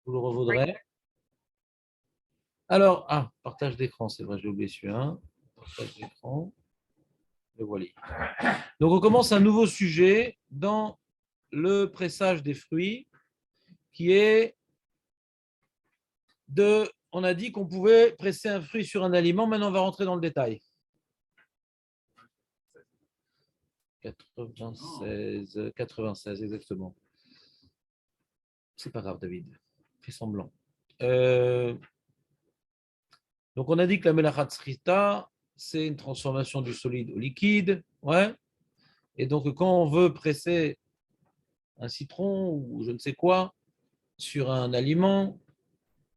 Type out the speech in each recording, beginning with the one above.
Vous le revaudrez. Alors, partage d'écran, c'est vrai, j'ai oublié celui-là. Partage d'écran. Le voilà. Donc, on commence un nouveau sujet dans le pressage des fruits qui est on a dit qu'on pouvait presser un fruit sur un aliment, maintenant on va rentrer dans le détail. 96 exactement. C'est pas grave, David. Fais semblant. Donc, on a dit que la melachat srita, c'est une transformation du solide au liquide. Ouais. Et donc, quand on veut presser un citron ou je ne sais quoi sur un aliment,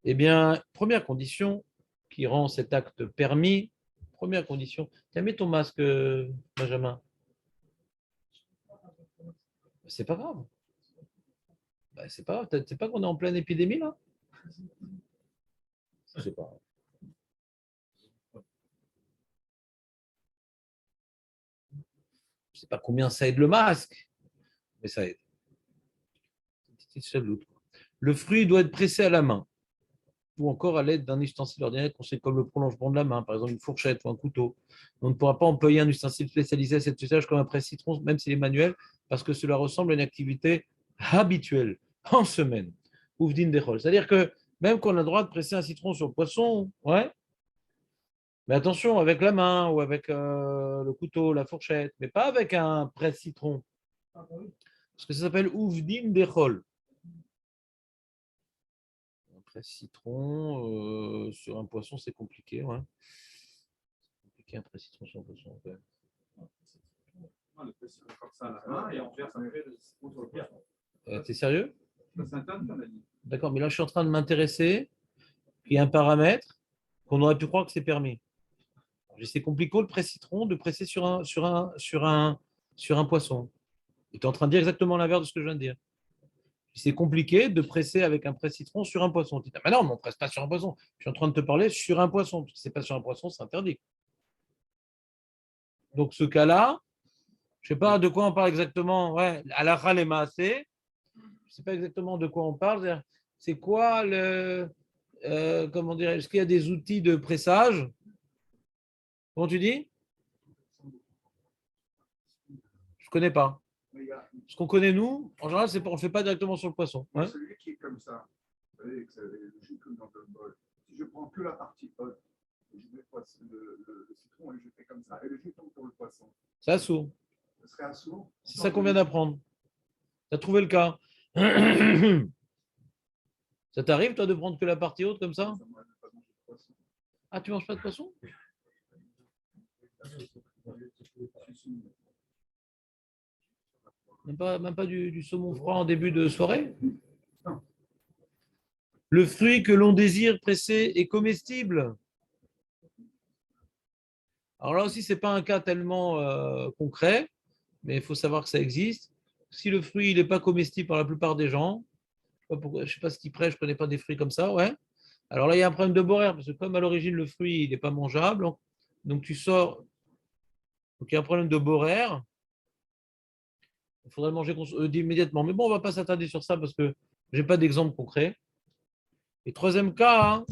eh bien, première condition qui rend cet acte permis, première condition. Tiens, mets ton masque, Benjamin. C'est pas grave. C'est pas grave. C'est pas qu'on est en pleine épidémie, là? C'est pas grave. Je ne sais pas combien ça aide le masque, mais ça aide. Le fruit doit être pressé à la main ou encore à l'aide d'un ustensile ordinaire considéré comme le prolongement de la main, par exemple une fourchette ou un couteau. On ne pourra pas employer un ustensile spécialisé à cet usage comme un presse-citron, même s'il est manuel, parce que cela ressemble à une activité habituelle en semaine. Ouvdine des rôles. C'est-à-dire que même qu'on a le droit de presser un citron sur le poisson, ouais, mais attention, avec la main ou avec le couteau, la fourchette, mais pas avec un presse-citron. Parce que ça s'appelle Ouvdine des rôles. Un presse-citron sur un poisson, c'est compliqué, ouais. Un presse-citron sur un poisson. Okay. T'es sérieux? D'accord, mais là je suis en train de m'intéresser. Il y a un paramètre qu'on aurait pu croire que c'est permis. C'est compliqué le presse-citron de presser sur un poisson. Tu es en train de dire exactement l'inverse de ce que je viens de dire. C'est compliqué de presser avec un presse-citron sur un poisson. Tu dis, mais non, on ne presse pas sur un poisson. Je suis en train de te parler sur un poisson. Si ce n'est pas sur un poisson, c'est interdit. Donc ce cas-là, je ne sais pas de quoi on parle exactement. Ouais, à la Khalema, c'est. Je ne sais pas exactement de quoi on parle. C'est quoi le. Comment dire, est-ce qu'il y a des outils de pressage? Comment tu dis? Je ne connais pas. Ce qu'on connaît, nous, en général, on ne le fait pas directement sur le poisson. Ouais. Celui qui est comme ça, vous savez, le jus comme dans le bol. Si je prends que la partie haute, je mets le citron et je fais comme ça, et le jus tombe pour le poisson. C'est assourd. Ce serait assourd. C'est ça qu'on vient d'apprendre. Tu as trouvé le cas. Ça t'arrive, toi, de prendre que la partie haute comme ça? Ah, tu manges pas de poisson? Même pas du saumon froid en début de soirée? Le fruit que l'on désire presser est comestible. Alors là aussi, ce n'est pas un cas tellement concret, mais il faut savoir que ça existe. Si le fruit n'est pas comestible par la plupart des gens, je ne sais pas ce qu'ils prêtent, je ne connais pas des fruits comme ça, ouais. Alors là, il y a un problème de boraire, parce que comme à l'origine, le fruit n'est pas mangeable, donc tu sors. Donc il y a un problème de boraire. Il faudrait le manger immédiatement. Mais bon, on ne va pas s'attarder sur ça parce que je n'ai pas d'exemple concret. Et troisième cas,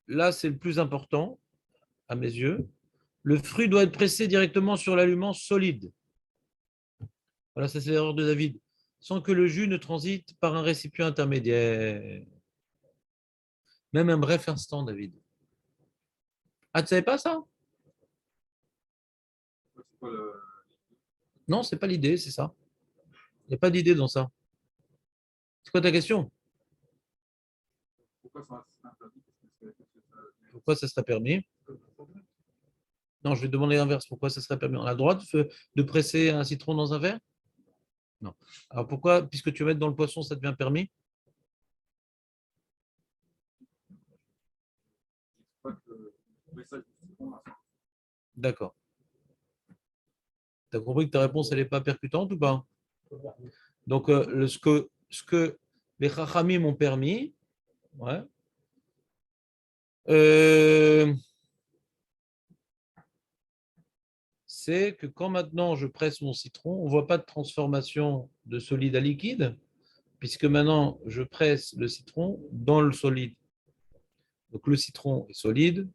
là, c'est le plus important à mes yeux. Le fruit doit être pressé directement sur l'aliment solide. Voilà, ça c'est l'erreur de David. Sans que le jus ne transite par un récipient intermédiaire. Même un bref instant, David. Ah, tu ne savais pas ça? Non, ce n'est pas l'idée, c'est ça. Il n'y a pas d'idée dans ça. C'est quoi ta question? Pourquoi ça serait permis? Non, je vais demander l'inverse. Pourquoi ça serait permis? On a le droit de presser un citron dans un verre? Non. Alors pourquoi, puisque tu vas mettre dans le poisson, ça devient permis? D'accord. Tu as compris que ta réponse, elle n'est pas percutante ou pas? Donc, ce que les Chachamim m'ont permis, ouais, c'est que quand maintenant je presse mon citron, on ne voit pas de transformation de solide à liquide, puisque maintenant je presse le citron dans le solide. Donc le citron est solide,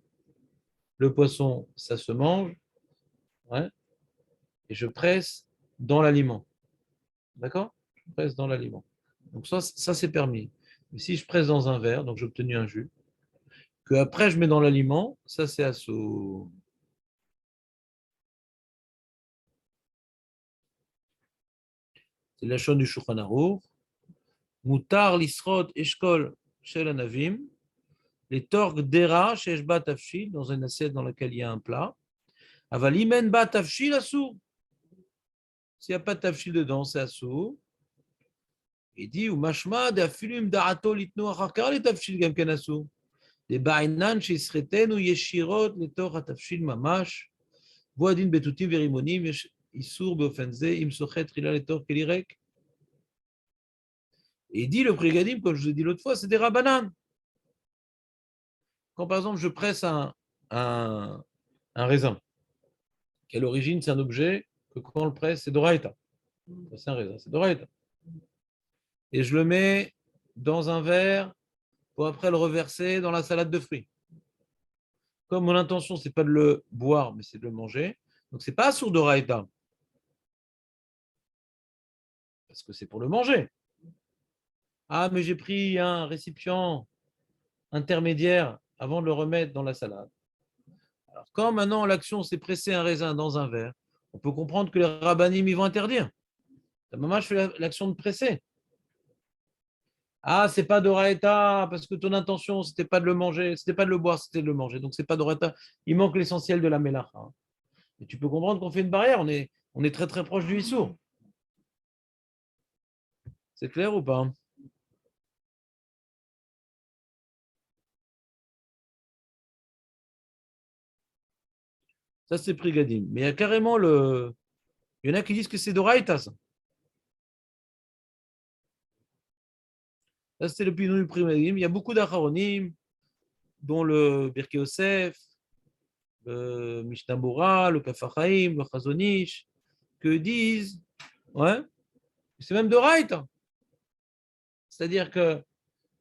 le poisson, ça se mange, ouais, et je presse dans l'aliment. D'accord? Je presse dans l'aliment. Donc ça c'est permis. Mais si je presse dans un verre, donc j'ai obtenu un jus, que après je mets dans l'aliment, ça c'est assaut. C'est la chaîne du Shulchan Aruch. Moutar lisrot eshkol shel anavim. Les torques d'era chez Eshba Tafshil, dans une assiette dans laquelle il y a un plat. Avalimen ba Tafshil assour. S'il n'y a pas de Tafshil dedans, c'est assour. Il dit, ou mashma de afilum da'ato litno achakar le Tafshil gam ken assour. Les ba'inan shisreten ou yeshirot le tor Tafshil mamash. Voadin betutim verimonim issour beofenze im sochet rila le tor kelirek. Et il dit, le Prégadim, comme je vous ai dit l'autre fois, c'est des rabanan. Quand par exemple je presse un raisin, qui à l'origine c'est un objet que quand on le presse, c'est d'oraïta. C'est un raisin, c'est d'oraïta. Et je le mets dans un verre pour après le reverser dans la salade de fruits. Comme mon intention, c'est pas de le boire, mais c'est de le manger, donc c'est pas sourd d'oraïta. Parce que c'est pour le manger. Ah, mais j'ai pris un récipient intermédiaire avant de le remettre dans la salade. Alors, quand maintenant l'action c'est presser un raisin dans un verre, on peut comprendre que les rabbanim ils vont interdire. Ta maman, je fais l'action de presser. Ah, c'est pas d'oraïta, parce que ton intention, c'était pas de le manger, c'était pas de le boire, c'était de le manger. Donc, c'est pas d'oraïta. Il manque l'essentiel de la mélacha. Et tu peux comprendre qu'on fait une barrière, on est très très proche du issour. C'est clair ou pas? Ça, c'est Prigadim. Mais il y a carrément le. Il y en a qui disent que c'est d'oraïta, ça. Ça, c'est le pinon du Prigadim. Il y a beaucoup d'acharonim, dont le Birkei Yosef, le Mishnah Bora, le Kaf HaChaim, le Chazonish, que disent, ouais, c'est même d'oraïta. C'est-à-dire que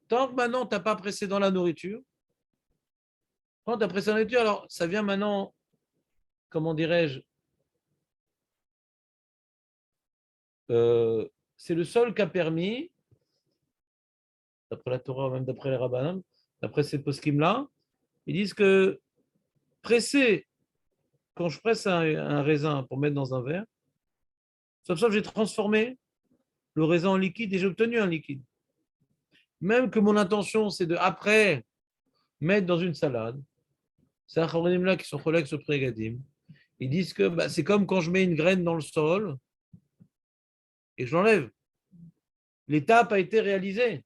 tant que maintenant, tu n'as pas pressé dans la nourriture, quand tu as pressé dans la nourriture, alors ça vient maintenant, comment dirais-je, c'est le seul qui a permis, d'après la Torah, même d'après les Rabbanim, d'après ces poskim-là, ils disent que presser, quand je presse un raisin pour mettre dans un verre, sauf ça, j'ai transformé le raisin en liquide et j'ai obtenu un liquide. Même que mon intention, c'est de, après, mettre dans une salade, c'est un là qui sont collègues sur Prégadim. Ils disent que bah, c'est comme quand je mets une graine dans le sol et je l'enlève. L'étape a été réalisée.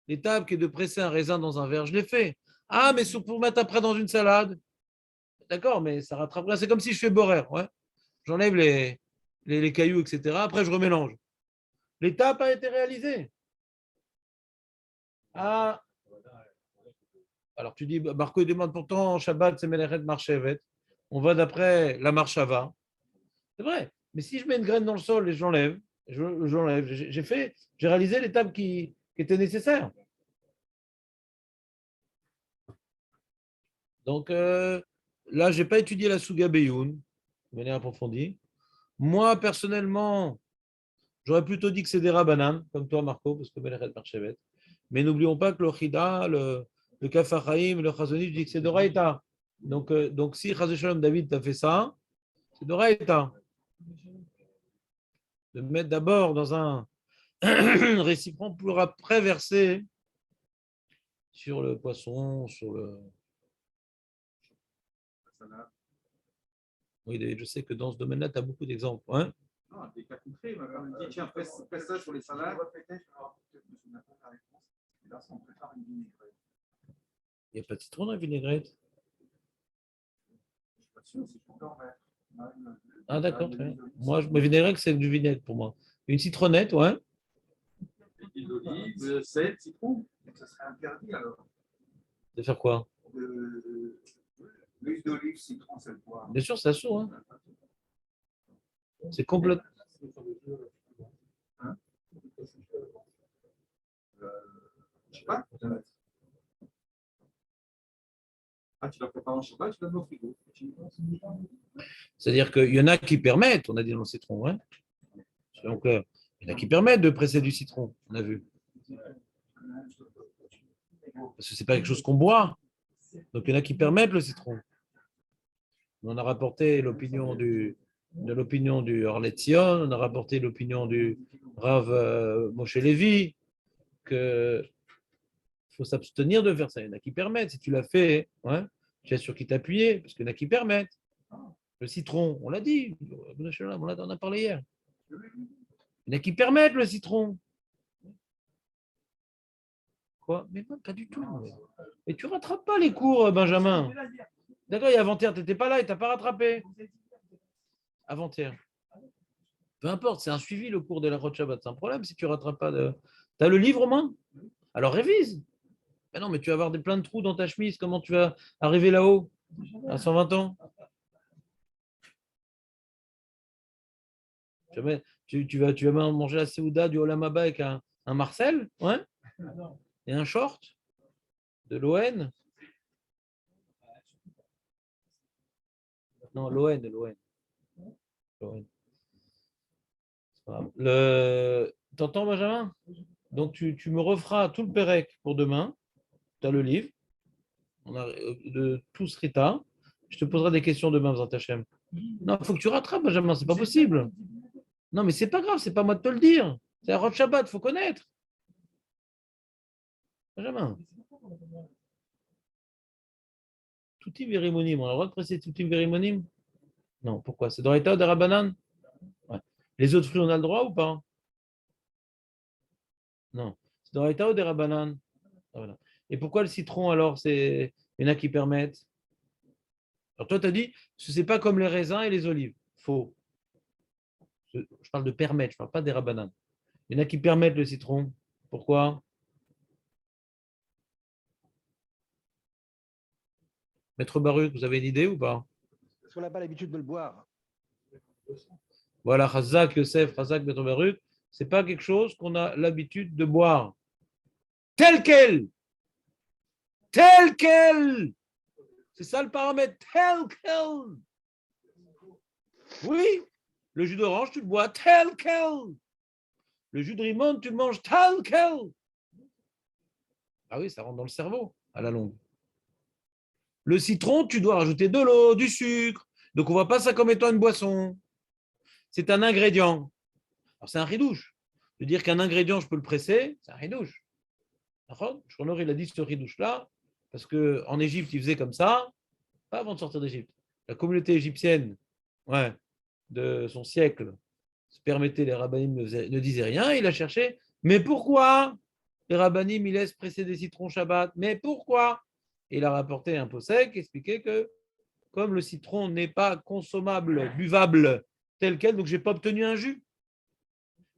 L'étape qui est de presser un raisin dans un verre, je l'ai fait. Ah, mais pour mettre après dans une salade, d'accord, mais ça rattrapera. C'est comme si je fais borer. Ouais. J'enlève les cailloux, etc. Après, je remélange. L'étape a été réalisée. Ah, alors tu dis, Marco, il demande pourtant, Shabbat, c'est Meleret Marchevet. On va d'après la Marshava. C'est vrai. Mais si je mets une graine dans le sol et je l'enlève, j'ai réalisé l'étape qui était nécessaire. Donc là, je n'ai pas étudié la Suga Beyoun de manière approfondie. Moi, personnellement, j'aurais plutôt dit que c'est des Rabbanan, comme toi, Marco, parce que Meleret Marchevet. Mais n'oublions pas que le Chida, le Kaf HaChaim, le Chazoni, dit que c'est d'Oraïta. Donc si Chaz Shalom David t'a fait ça, c'est d'Oraïta. De mettre d'abord dans un récipient pour après verser sur le poisson, sur le. Oui, David, je sais que dans ce domaine-là, tu as beaucoup d'exemples. Hein. Non, des cas concrets. On me dit, tiens, fais ça sur les salades. Là, on prépare une vinaigrette. Il n'y a pas de citron dans la vinaigrette. Je ne suis pas sûr si je peux en mettre. Ah, d'accord. Moi, ma vinaigrette, c'est du vinaigre pour moi. Une citronnette, ouais. Huile d'olive, sel, citron. Donc, ça serait interdit alors. De faire quoi? L'huile d'olive, citron, sel, poivre. Bien sûr, ça sourd. Hein. C'est complètement. Hein? Shabbat, tu la prépares en Shabbat, tu la mets au frigo. C'est-à-dire qu'il y en a qui permettent, on a dit dans le citron, hein. Donc, il y en a qui permettent de presser du citron, on a vu. Parce que ce n'est pas quelque chose qu'on boit. Donc, il y en a qui permettent le citron. On a rapporté l'opinion de l'opinion du Orlet Sion, on a rapporté l'opinion du Rav Moshe Levi, qu'il faut s'abstenir de faire ça. Il y en a qui permettent. Si tu l'as fait, ouais, tu es sur qui t'appuyer, parce qu'il y en a qui permettent. Le citron, on l'a dit, on en a parlé hier. Il y en a qui permettent le citron. Quoi? Mais non, pas du tout. Et tu ne rattrapes pas les cours, Benjamin. D'accord, il y a avant-hier, tu n'étais pas là et tu n'as pas rattrapé. Avant-hier. Peu importe, c'est un suivi le cours de la Rosh Shabbat. C'est un problème si tu ne rattrapes pas. Tu as le livre aux mains? Alors révise. Ben non, mais tu vas avoir plein de trous dans ta chemise. Comment tu vas arriver là-haut à 120 ans? Tu vas manger la Seouda du Olam Haba avec un Marcel, ouais, et un short de l'ON. Non, l'ON. T'entends, Benjamin? Donc, tu me referas tout le Pérec pour demain. Tu as le livre. On a de tout Srita. Je te poserai des questions demain, Bezrat Hashem. Non, il faut que tu rattrapes, Benjamin. C'est pas possible. Non, mais c'est pas grave. C'est pas moi de te le dire. C'est un Rosh Shabbat. Il faut connaître. Benjamin. Toutim Verimonim. On a le droit de presser Toutim Verimonim? Non. Pourquoi? C'est dans l'état de Rabbanan? Ouais. Les autres fruits, on a le droit ou pas? Non. C'est dans l'état ou des Rabbanan? Voilà. Et pourquoi le citron alors? Il y en a qui permettent. Alors toi, tu as dit que ce n'est pas comme les raisins et les olives. Faux. Je parle de permettre, je ne parle pas des rabbanan. Il y en a qui permettent le citron. Pourquoi? Maître Baruch, vous avez une idée ou pas? Parce qu'on n'a pas l'habitude de le boire. Voilà, Chazak, Yosef, Chazak, Maître Baruch, ce n'est pas quelque chose qu'on a l'habitude de boire. Tel quel! Tel quel! C'est ça le paramètre, tel quel! Oui, le jus d'orange, tu le bois tel quel! Le jus de rimon, tu le manges tel quel! Ah oui, ça rentre dans le cerveau à la longue. Le citron, tu dois rajouter de l'eau, du sucre. Donc, on ne voit pas ça comme étant une boisson. C'est un ingrédient. Alors, c'est un ridouche. De dire qu'un ingrédient, je peux le presser, c'est un ridouche. Shonor, il a dit ce ridouche-là, parce qu'en Égypte, il faisait comme ça, pas avant de sortir d'Égypte. La communauté égyptienne ouais, de son siècle se permettait, les rabbinim ne disaient rien, il a cherché. Mais pourquoi les rabbinim, ils laissent presser des citrons Shabbat? Mais pourquoi? Et il a rapporté un pot sec, expliqué que comme le citron n'est pas consommable, buvable tel quel, donc je n'ai pas obtenu un jus.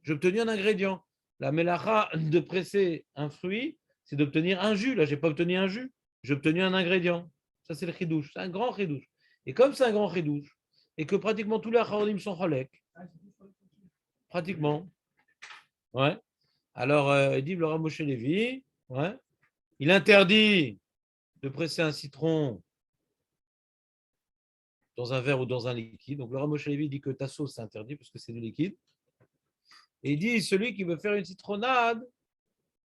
J'ai obtenu un ingrédient. La mélacha de presser un fruit, c'est d'obtenir un jus. Là, je n'ai pas obtenu un jus. J'ai obtenu un ingrédient. Ça, c'est le chidouche. C'est un grand chidouche. Et comme c'est un grand chidouche, et que pratiquement tous les acharonim sont chalek, pratiquement, ouais. Alors, il dit le Rav Moshe Levi, ouais, il interdit de presser un citron dans un verre ou dans un liquide. Donc, le Rav Moshe Levi dit que ta sauce, c'est interdit parce que c'est du liquide. Et il dit, celui qui veut faire une citronnade,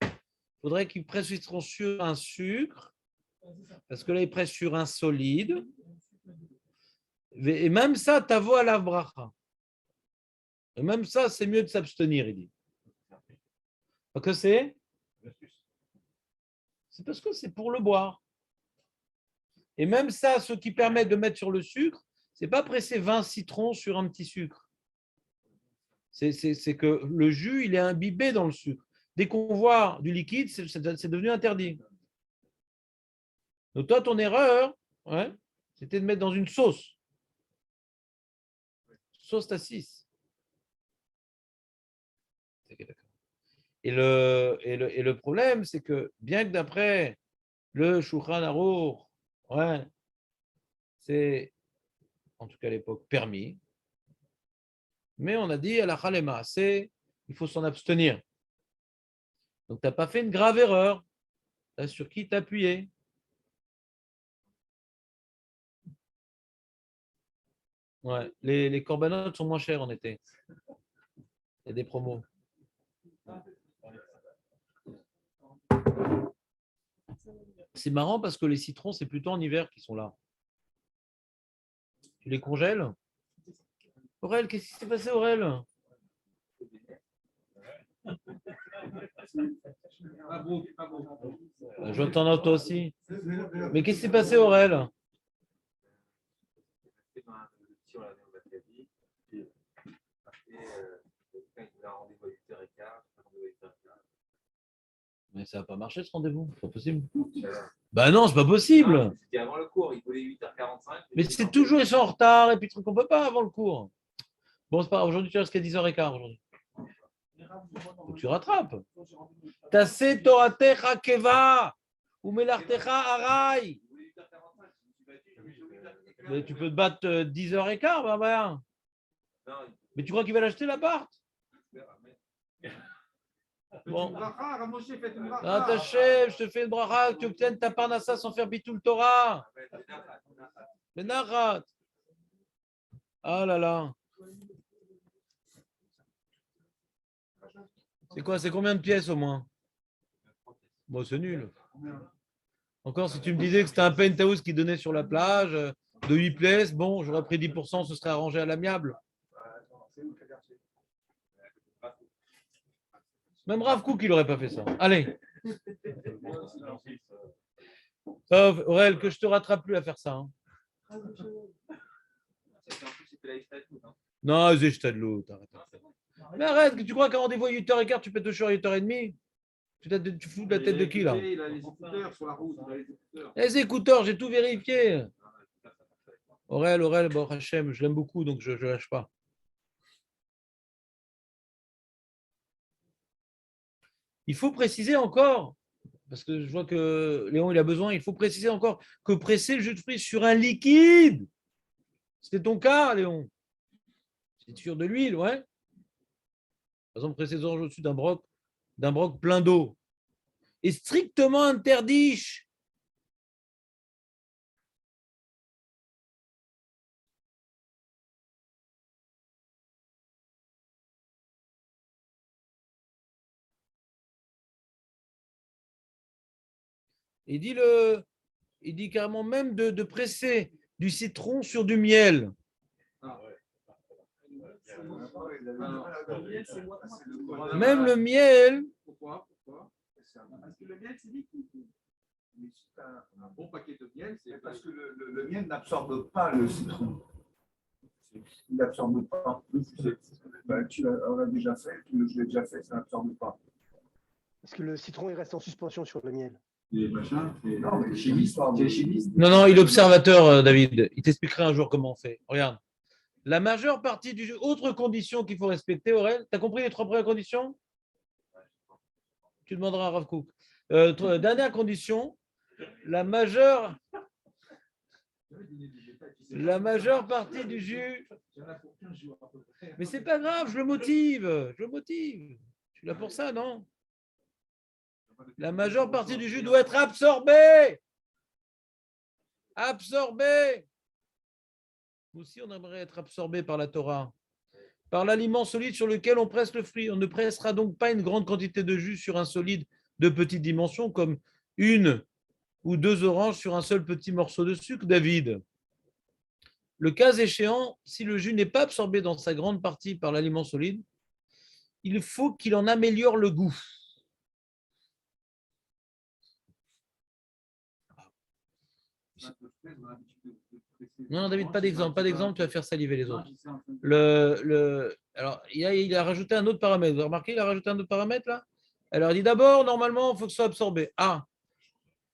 il faudrait qu'il presse le citron sur un sucre, parce que là, il presse sur un solide. Et même ça, t'avo à la bracha. Et même ça, c'est mieux de s'abstenir, il dit. Parce que c'est parce que c'est pour le boire. Et même ça, ce qui permet de mettre sur le sucre, c'est pas presser 20 citrons sur un petit sucre. C'est que le jus, il est imbibé dans le sucre. Dès qu'on voit du liquide, c'est devenu interdit. Donc toi, ton erreur, ouais, c'était de mettre dans une sauce. Sauce tassis. Et le problème, c'est que bien que d'après le Shulchan Aruch, ouais, c'est en tout cas à l'époque permis, mais on a dit à la Chalema, il faut s'en abstenir. Donc tu n'as pas fait une grave erreur. T'as sur qui t'appuyer. Ouais, les corbanotes sont moins chers en été. Il y a des promos. C'est marrant parce que les citrons, c'est plutôt en hiver qu'ils sont là. Tu les congèles? Aurel, qu'est-ce qui s'est passé, Aurel? Je vois t'en as toi aussi. Mais qu'est-ce qui s'est passé, Aurel? Mais ça n'a pas marché ce rendez-vous, c'est pas possible. Bah non, c'est pas possible. C'était avant le cours, il voulait 8h45. Mais c'est toujours, ils sont en retard et puis truc, on peut pas avant le cours. Bon, c'est pas grave, aujourd'hui tu restes qu'à 10h15 aujourd'hui. Faut que tu rattrapes. Tassé Toratecha Keva ou Melartecha Arai. Mais tu peux te battre 10h15, bah. Mais tu crois qu'il va l'acheter l'appart? Bon. Ah, ta chef, je te fais une bracha, que tu obtiennes ta parnassa sans faire bitul Torah. Le narat. Ah là là. C'est quoi? C'est combien de pièces au moins? Bon, c'est nul. Encore, si tu me disais que c'était un penthouse qui donnait sur la plage de 8 pièces, bon, j'aurais pris 10%, ce serait arrangé à l'amiable. Même Rav Kook, il n'aurait pas fait ça. Allez. Aurel, que je te rattrape plus à faire ça. Hein. Non, c'est de l'autre. Mais arrête, tu crois qu'un rendez-vous à 8h15, tu peux te choisir à 8h30? Tu fous de la tête de qui là? Il a les écouteurs sur la route. Les écouteurs, j'ai tout vérifié. Aurel, bon, Hachem, je l'aime beaucoup, donc je ne lâche pas. Il faut préciser encore, parce que je vois que Léon il a besoin, il faut préciser encore que presser le jus de fruits sur un liquide. C'était ton cas, Léon. C'est sur de l'huile, ouais. Par exemple, presser les oranges au-dessus d'un broc plein d'eau. Est strictement interdit. Il dit carrément même de presser du citron sur du miel. Même le miel. Pourquoi? Parce que le miel, c'est liquide. Un bon paquet de miel, c'est parce que le miel n'absorbe pas le citron. Il n'absorbe pas. On l'a déjà fait, je l'ai déjà fait, ça n'absorbe pas. Parce que le citron, il reste en suspension sur le miel. Les machins, non, mais les chimistes. Non, il est observateur, David. Il t'expliquera un jour comment on fait. Regarde. La majeure partie du jeu, autre condition qu'il faut respecter, Aurel. Tu as compris les 3 premières conditions? Tu demanderas à Rav Kook. Dernière condition, la majeure partie du jus. Mais c'est pas grave, je le motive. Je suis là pour ça, non? La majeure partie du jus doit être absorbée. Nous aussi, on aimerait être absorbé par la Torah, par l'aliment solide sur lequel on presse le fruit. On ne pressera donc pas une grande quantité de jus sur un solide de petite dimension, comme 1 ou 2 oranges sur un seul petit morceau de sucre, David. Le cas échéant, si le jus n'est pas absorbé dans sa grande partie par l'aliment solide, il faut qu'il en améliore le goût. Non, David, pas d'exemple, tu vas faire saliver les autres. Alors, il a rajouté un autre paramètre. Vous avez remarqué, il a rajouté un autre paramètre là? Alors, il dit d'abord, normalement, il faut que ce soit absorbé. Ah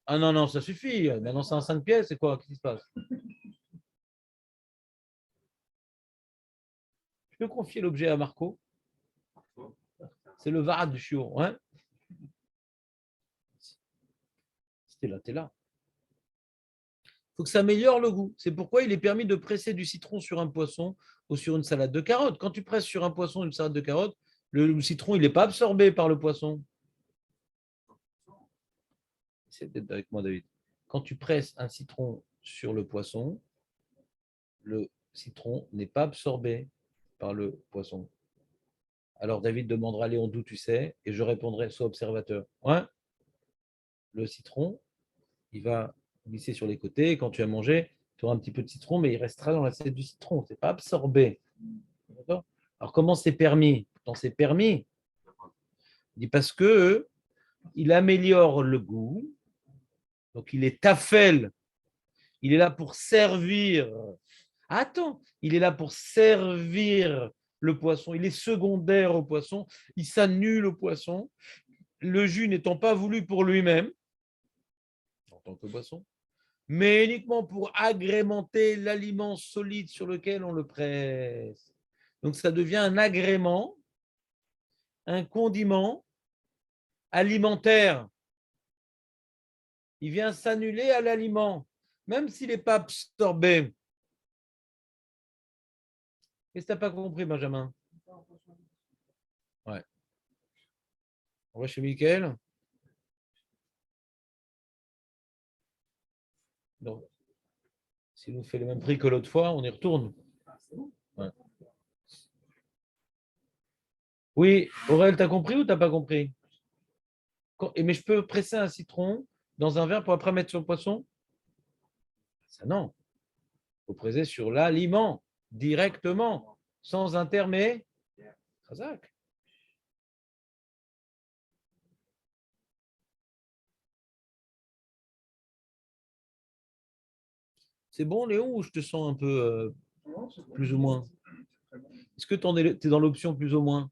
non, ça suffit. Maintenant, c'est en 5 pièces, c'est quoi? Qu'est-ce qui se passe? Je peux confier l'objet à Marco? C'est le varad du chiot. Hein? T'es là. Il faut que ça améliore le goût. C'est pourquoi il est permis de presser du citron sur un poisson ou sur une salade de carottes. Quand tu presses sur un poisson ou une salade de carottes, le citron, il n'est pas absorbé par le poisson. essaie d'être avec moi, David. Quand tu presses un citron sur le poisson, le citron n'est pas absorbé par le poisson. Alors David demandera à Léon d'où tu sais, et je répondrai sois observateur. Ouais. Le citron, il va glisser sur les côtés, et quand tu as mangé, tu auras un petit peu de citron, mais il restera dans l'assiette du citron, c'est pas absorbé. D'accord. Alors comment c'est permis? Quand c'est permis, il dit parce que il améliore le goût, donc il est tafel, il est là pour servir. Attends, il est là pour servir le poisson, il est secondaire au poisson, il s'annule au poisson, le jus n'étant pas voulu pour lui-même, en tant que boisson, mais uniquement pour agrémenter l'aliment solide sur lequel on le presse. Donc ça devient un agrément, un condiment alimentaire. Il vient s'annuler à l'aliment, même s'il n'est pas absorbé. Qu'est-ce que tu n'as pas compris, Benjamin? Ouais. On va chez Mickaël. Donc, s'il nous fait le même prix que l'autre fois, on y retourne. Ouais. Oui, Aurel, tu as compris ou tu n'as pas compris? Mais je peux presser un citron dans un verre pour après mettre sur le poisson? Ça, non. Il faut presser sur l'aliment, directement, sans intermédiaire. Khazak. C'est bon, Léon, ou je te sens un peu plus ou moins? Est-ce que tu es dans l'option plus ou moins?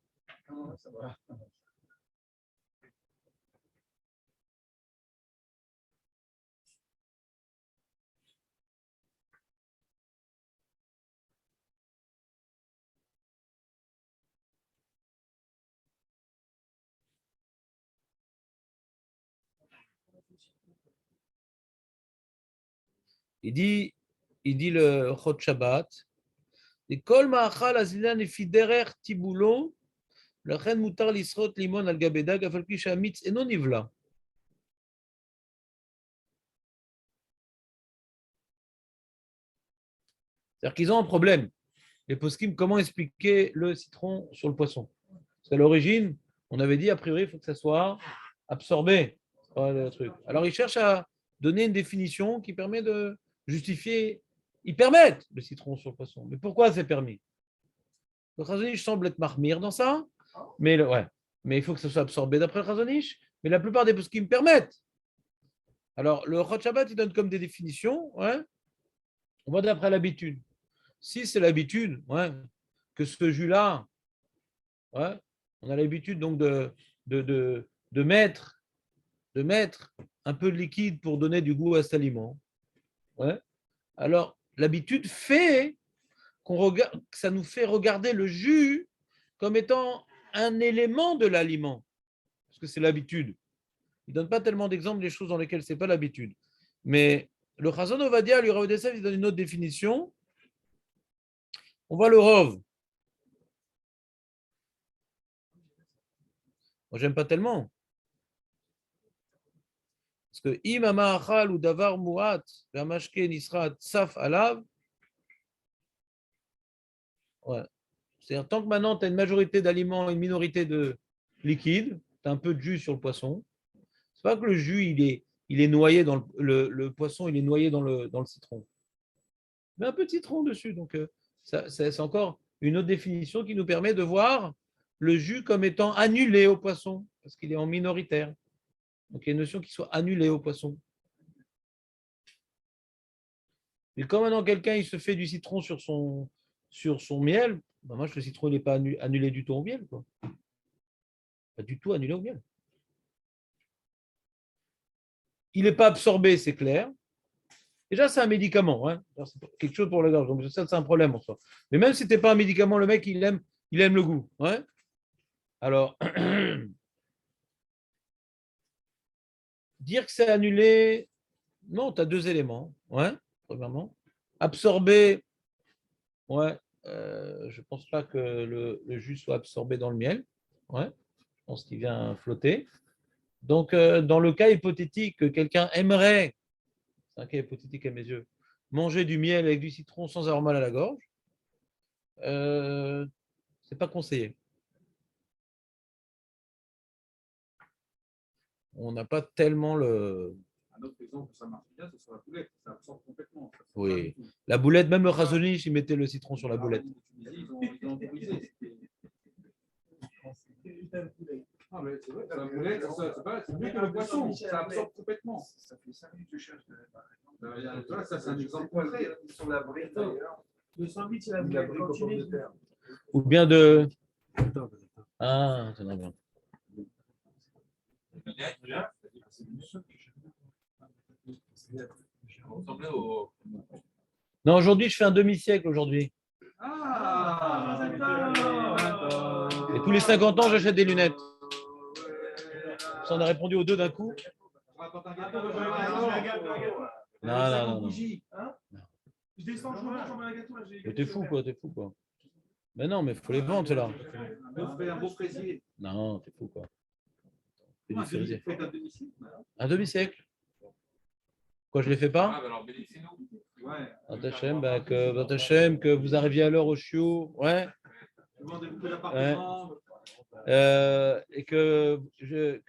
Il dit le Chot Shabbat, et Kol Ma'achal Azilan Efiderer Tibulo, Lachen Mutar Lisrot Limon Al Gabedag, Afalpi Shamitz et non Nivla. C'est-à-dire qu'ils ont un problème. Les poskim, comment expliquer le citron sur le poisson? Parce qu'à l'origine, on avait dit, a priori, il faut que ça soit absorbé. Le truc. Alors, ils cherchent à donner une définition qui permet de justifier. Ils permettent le citron sur le poisson. Mais pourquoi c'est permis? Le Chazonish semble être marmire dans ça, mais, ouais. Mais il faut que ça soit absorbé d'après le Chazonish. Mais la plupart des poskim permettent. Alors, le Chot Shabbat, il donne comme des définitions. Ouais. On va d'après l'habitude. Si c'est l'habitude, ouais, que ce jus-là, ouais, on a l'habitude donc de mettre un peu de liquide pour donner du goût à cet aliment. Ouais. Alors, l'habitude fait que ça nous fait regarder le jus comme étant un élément de l'aliment, parce que c'est l'habitude. Il ne donne pas tellement d'exemples des choses dans lesquelles ce n'est pas l'habitude. Mais le Chazon Ovadia, lui, Rav Dessel, il donne une autre définition. On voit le Rov. Moi, j'aime pas tellement. Parce que imama achal ou davar muat, v'amashke nisra tsaf alav. Ouais. C'est-à-dire, tant que maintenant tu as une majorité d'aliments et une minorité de liquide, tu as un peu de jus sur le poisson. C'est pas que le jus, il est noyé dans le poisson, il est noyé dans le citron. Mais un peu de citron dessus. Donc, c'est encore une autre définition qui nous permet de voir le jus comme étant annulé au poisson, parce qu'il est en minoritaire. Donc, il y a une notion qui soit annulée au poisson. Mais quand maintenant quelqu'un il se fait du citron sur son miel, ben moi, le citron il n'est pas annulé du tout au miel. Quoi. Pas du tout annulé au miel. Il n'est pas absorbé, c'est clair. Déjà, c'est un médicament. Hein. C'est quelque chose pour la gorge. Donc, ça, c'est un problème en soi. Mais même si ce n'était pas un médicament, le mec, il aime le goût. Ouais. Alors, dire que c'est annulé, non, tu as deux éléments. Ouais, premièrement. Absorbé, ouais, je ne pense pas que le jus soit absorbé dans le miel. Ouais, je pense qu'il vient flotter. Donc, dans le cas hypothétique que quelqu'un aimerait, c'est un cas hypothétique à mes yeux, manger du miel avec du citron sans avoir mal à la gorge, c'est pas conseillé. On n'a pas tellement le. Un autre exemple où ça marche bien, c'est sur la boulette. Ça absorbe complètement. Ça Oui. pas du tout. La boulette, même le Razonich, il mettait le citron sur la boulette. Ils ont autorisé. Ah, mais c'est vrai, la boulette, c'est mieux que le poisson. Ça absorbe complètement. Ça fait 5 minutes que je cherche. Ça, c'est un exemple concret. Sur la brique, d'ailleurs. 208, c'est la La boulette brique aux pommes de terre. Ou bien de. Ah, c'est bien. Non, aujourd'hui, je fais un demi-siècle aujourd'hui. Ah, Et tous les 50 ans, j'achète des lunettes. Ça, on a répondu aux deux d'un coup. Non. Je descends, je m'en un gâteau. Mais t'es fou, quoi, Mais non, mais il faut les vendre, ceux-là. un beau fraisier. Non, t'es fou, quoi. C'est du Un fraisier. demi-siècle. Un demi-siècle. Quoi, je ne les fais pas? Alors, bénéficiez-nous. Ouais. Votre que vous arriviez à l'heure au chiot. Ouais. Vous vendez beaucoup d'appartements. Et que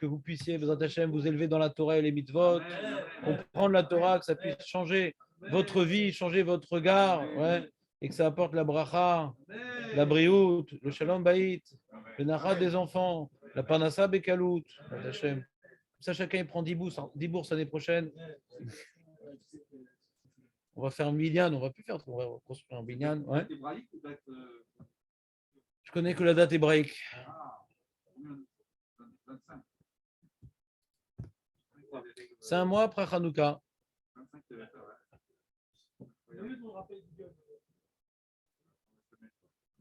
vous puissiez, Bezat Hashem, vous élever dans la Torah et les mitzvot, comprendre la Torah, que ça puisse changer votre vie, changer votre regard, ouais, et que ça apporte la bracha, la briout, le shalom baït, le nachat des enfants, la parnassa bekalout, Bezat Hashem. Ça, chacun il prend 10 bourses l'année prochaine. On va faire un binyan, on va plus faire, on va construire un binyan. Ouais. Je connais que la date hébraïque. C'est un mois après Hanouka.